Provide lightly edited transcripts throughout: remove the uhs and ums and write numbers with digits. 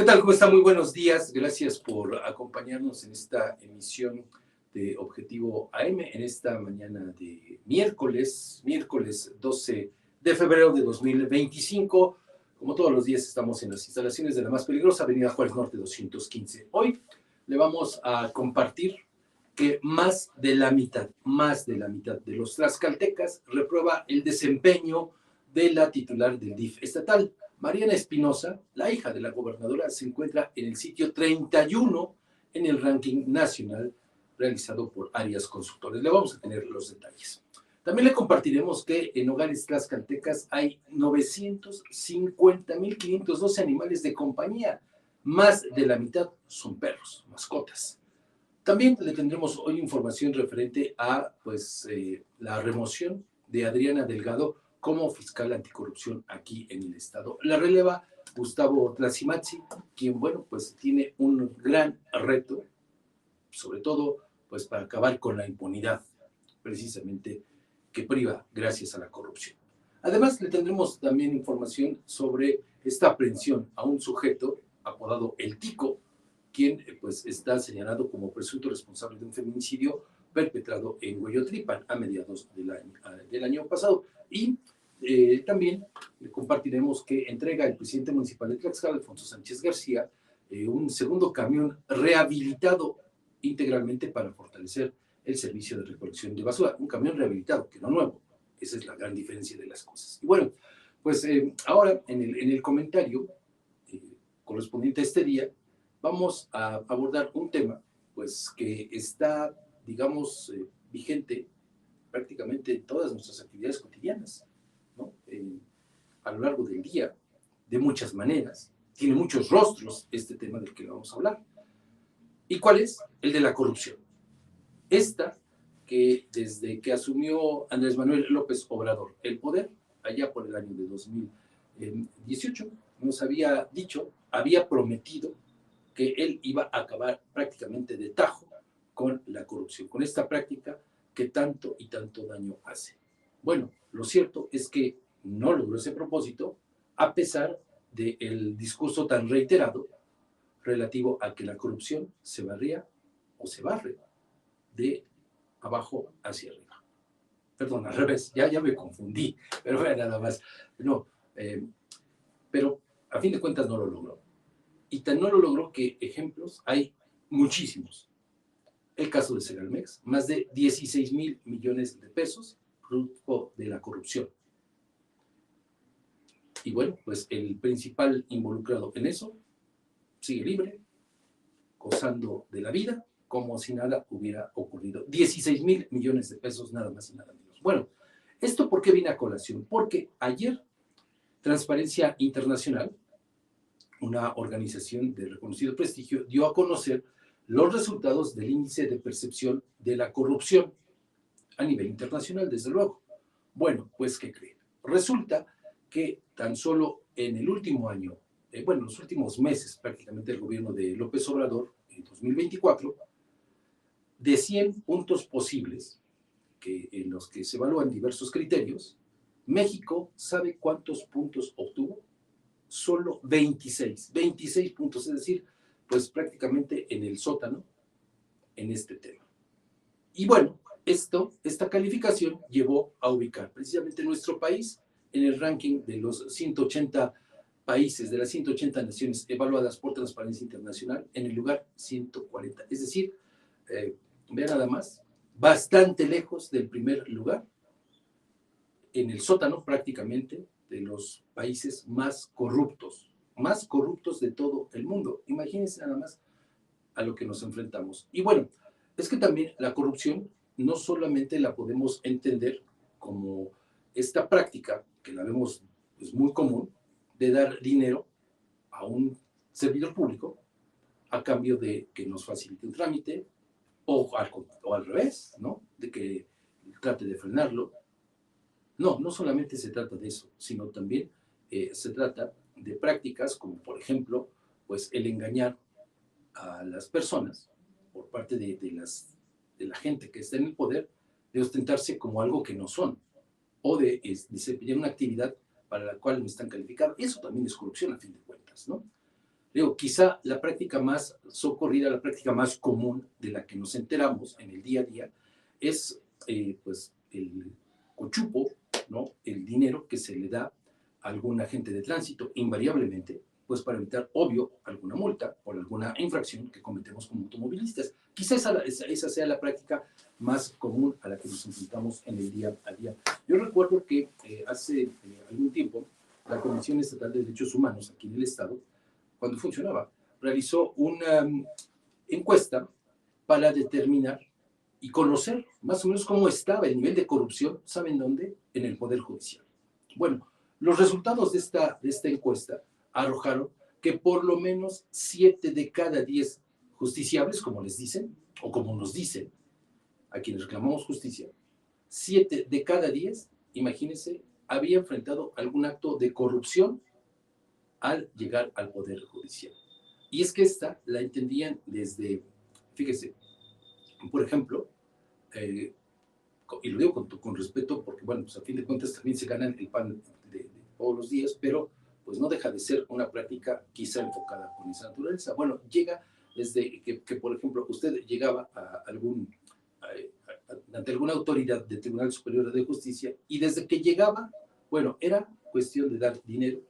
¿Qué tal? ¿Cómo está? Muy buenos días. Gracias por acompañarnos en esta emisión de Objetivo AM en esta mañana de miércoles 12 de febrero de 2025. Como todos los días estamos en las instalaciones de la más peligrosa Avenida Juárez Norte 215. Hoy le vamos a compartir que más de la mitad de los tlaxcaltecas reprueba el desempeño de la titular del DIF estatal. Mariana Espinosa, la hija de la gobernadora, se encuentra en el sitio 31 en el ranking nacional realizado por Arias Consultores. Le vamos a tener los detalles. También le compartiremos que en hogares tlaxcaltecas hay 950.512 animales de compañía. Más de la mitad son perros, mascotas. También le tendremos hoy información referente a la remoción de Adriana Delgado como fiscal anticorrupción aquí en el estado. La releva Gustavo Tlazimatzi, quien, tiene un gran reto, sobre todo, para acabar con la impunidad, precisamente, que priva gracias a la corrupción. Además, le tendremos también información sobre esta aprehensión a un sujeto apodado El Tico, quien está señalado como presunto responsable de un feminicidio perpetrado en Hueyotripan a mediados del año pasado. Y también le compartiremos que entrega el presidente municipal de Tlaxcala, Alfonso Sánchez García, un segundo camión rehabilitado integralmente para fortalecer el servicio de recolección de basura. Un camión rehabilitado, que no nuevo. Esa es la gran diferencia de las cosas. Y bueno, ahora en el comentario correspondiente a este día, vamos a abordar un tema que está, vigente prácticamente en todas nuestras actividades cotidianas, ¿no? A lo largo del día, de muchas maneras. Tiene muchos rostros este tema del que vamos a hablar. ¿Y cuál es? El de la corrupción. Esta que desde que asumió Andrés Manuel López Obrador el poder, allá por el año de 2018, nos había prometido que él iba a acabar prácticamente de tajo con la corrupción, con esta práctica que tanto y tanto daño hace. Bueno, lo cierto es que no logró ese propósito, a pesar del discurso tan reiterado relativo a que la corrupción se barría o se barre de abajo hacia arriba. Perdón, al revés, ya me confundí, pero era nada más. No, pero a fin de cuentas no lo logró. Y tan no lo logró que ejemplos hay muchísimos. El caso de Segalmex, más de 16,000 millones de pesos producto de la corrupción. Y bueno, el principal involucrado en eso sigue libre, gozando de la vida, como si nada hubiera ocurrido. 16,000 millones de pesos, nada más y nada menos. Bueno, ¿esto por qué viene a colación? Porque ayer Transparencia Internacional, una organización de reconocido prestigio, dio a conocer los resultados del índice de percepción de la corrupción a nivel internacional, desde luego. Bueno, ¿qué creen? Resulta que tan solo en el último año, los últimos meses prácticamente del gobierno de López Obrador, en 2024, de 100 puntos posibles, en los que se evalúan diversos criterios, México, ¿sabe cuántos puntos obtuvo? Solo 26 puntos, es decir, prácticamente en el sótano en este tema. Y bueno, esta calificación llevó a ubicar precisamente nuestro país en el ranking de los 180 países, de las 180 naciones evaluadas por Transparencia Internacional, en el lugar 140. Es decir, vean nada más, bastante lejos del primer lugar, en el sótano prácticamente de los países más corruptos de todo el mundo. Imagínense nada más a lo que nos enfrentamos. Y bueno, es que también la corrupción no solamente la podemos entender como esta práctica, que la vemos muy común, de dar dinero a un servidor público a cambio de que nos facilite un trámite, o al revés, ¿no? De que trate de frenarlo. No solamente se trata de eso, sino también se trata de prácticas como, por ejemplo, el engañar a las personas por parte de la gente que está en el poder, de ostentarse como algo que no son, o de desempeñar una actividad para la cual no están calificados. Eso también es corrupción, a fin de cuentas, ¿no? Digo, quizá la práctica más socorrida, la práctica más común de la que nos enteramos en el día a día es pues el cochupo, ¿no? El dinero que se le da a algún agente de tránsito, invariablemente, pues para evitar, obvio, alguna multa por alguna infracción que cometemos como automovilistas. Quizá esa sea la práctica más común a la que nos enfrentamos en el día a día. Yo recuerdo que hace algún tiempo la Comisión Estatal de Derechos Humanos aquí en el Estado, cuando funcionaba, realizó una encuesta para determinar y conocer más o menos cómo estaba el nivel de corrupción, ¿saben dónde? En el Poder Judicial. Bueno, los resultados de esta encuesta arrojaron que por lo menos 7 de cada 10 justiciables, como les dicen, o como nos dicen a quienes reclamamos justicia, 7 de cada 10, imagínense, había enfrentado algún acto de corrupción al llegar al Poder Judicial. Y es que esta la entendían desde, fíjese, por ejemplo, y lo digo con respeto porque, bueno, pues a fin de cuentas también se ganan el pan de todos los días, pero pues no deja de ser una práctica quizá enfocada con esa naturaleza. Bueno, llega desde que por ejemplo, usted llegaba a ante alguna autoridad del Tribunal Superior de Justicia y desde que llegaba, bueno, era cuestión de dar dinero,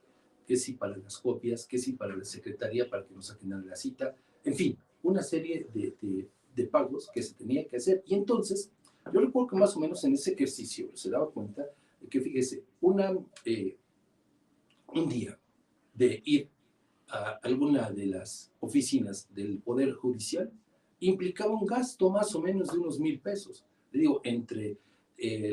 que sí para las copias, que sí para la secretaría, para que nos agendan la cita, en fin, una serie de pagos que se tenía que hacer. Y entonces, yo recuerdo que más o menos en ese ejercicio se daba cuenta de que, fíjese, un día de ir a alguna de las oficinas del Poder Judicial implicaba un gasto más o menos de unos 1,000 pesos. Le digo, entre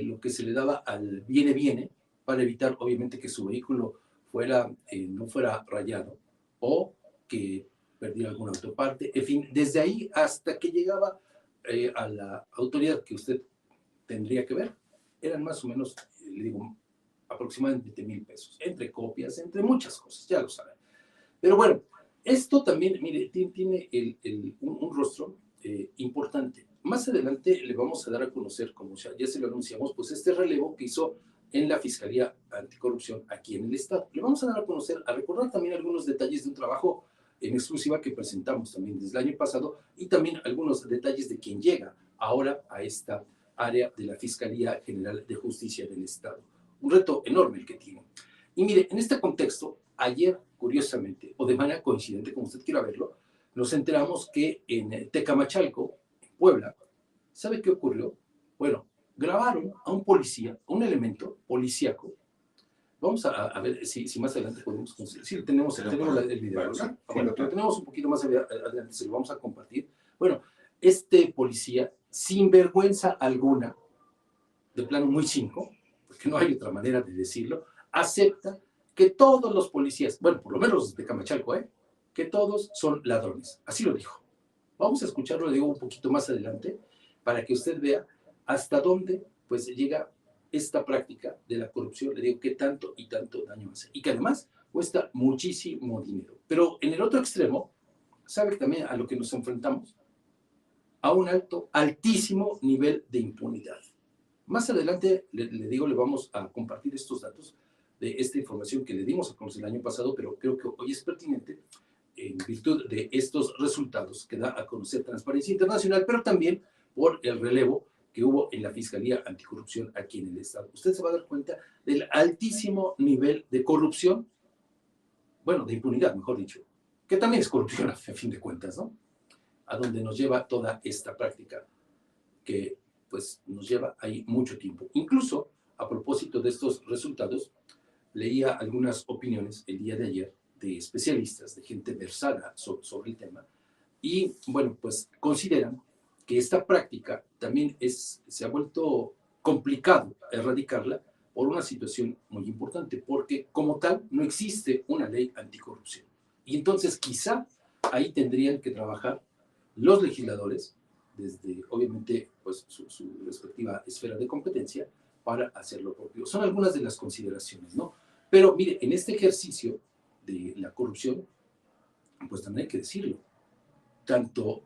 lo que se le daba al viene para evitar obviamente que su vehículo no fuera rayado o que perdiera alguna autoparte, en fin, desde ahí hasta que llegaba a la autoridad que usted tendría que ver, eran más o menos, le digo, aproximadamente 1,000 pesos, entre copias, entre muchas cosas, ya lo saben. Pero bueno, esto también, mire, tiene un rostro importante. Más adelante le vamos a dar a conocer, como ya se lo anunciamos, pues este relevo que hizo en la Fiscalía Anticorrupción aquí en el Estado. Le vamos a dar a conocer, a recordar también algunos detalles de un trabajo en exclusiva que presentamos también desde el año pasado y también algunos detalles de quien llega ahora a esta área de la Fiscalía General de Justicia del Estado. Un reto enorme el que tiene. Y mire, en este contexto, ayer, curiosamente, o de manera coincidente, como usted quiera verlo, nos enteramos que en Tecamachalco, en Puebla, ¿sabe qué ocurrió? Bueno, grabaron a un policía, a un elemento policíaco. Vamos a ver si más adelante podemos conseguir. Sí, tenemos el video, ¿verdad? Bueno, lo tenemos un poquito más adelante, se lo vamos a compartir. Bueno, este policía, sin vergüenza alguna, de plano muy cínico, porque no hay otra manera de decirlo, acepta que todos los policías, bueno, por lo menos los de Camachalco, que todos son ladrones. Así lo dijo. Vamos a escucharlo, le digo un poquito más adelante, para que usted vea hasta dónde pues llega esta práctica de la corrupción, le digo que tanto y tanto daño hace, y que además cuesta muchísimo dinero. Pero en el otro extremo, ¿sabe también a lo que nos enfrentamos? A un altísimo nivel de impunidad. Más adelante, le digo, le vamos a compartir estos datos de esta información que le dimos a conocer el año pasado, pero creo que hoy es pertinente en virtud de estos resultados que da a conocer Transparencia Internacional, pero también por el relevo que hubo en la Fiscalía Anticorrupción aquí en el Estado. Usted se va a dar cuenta del altísimo nivel de corrupción, bueno, de impunidad, mejor dicho, que también es corrupción a fin de cuentas, ¿no? A donde nos lleva toda esta práctica que pues nos lleva ahí mucho tiempo. Incluso, a propósito de estos resultados, leía algunas opiniones el día de ayer de especialistas, de gente versada sobre el tema, y bueno, pues consideran que esta práctica también se ha vuelto complicado erradicarla por una situación muy importante, porque como tal no existe una ley anticorrupción. Y entonces quizá ahí tendrían que trabajar los legisladores, desde obviamente pues, su respectiva esfera de competencia, para hacer lo propio. Son algunas de las consideraciones, ¿no? Pero mire, en este ejercicio de la corrupción, pues también hay que decirlo, tanto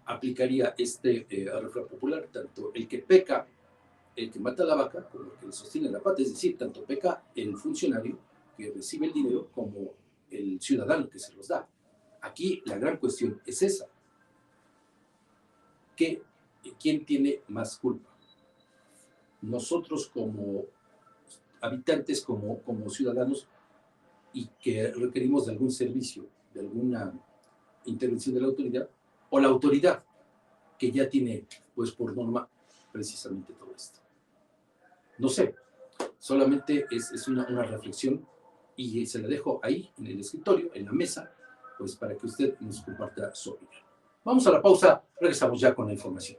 aplicaría este refrán popular, tanto el que peca, el que mata la vaca, como el que le sostiene la pata, es decir, tanto peca el funcionario que recibe el dinero como el ciudadano que se los da. Aquí la gran cuestión es esa. ¿Quién tiene más culpa? Nosotros como habitantes, como ciudadanos, y que requerimos de algún servicio, de alguna intervención de la autoridad, o la autoridad que ya tiene, pues por norma, precisamente todo esto. No sé, solamente es una reflexión y se la dejo ahí en el escritorio, en la mesa, pues para que usted nos comparta su opinión. Vamos a la pausa, regresamos ya con la información.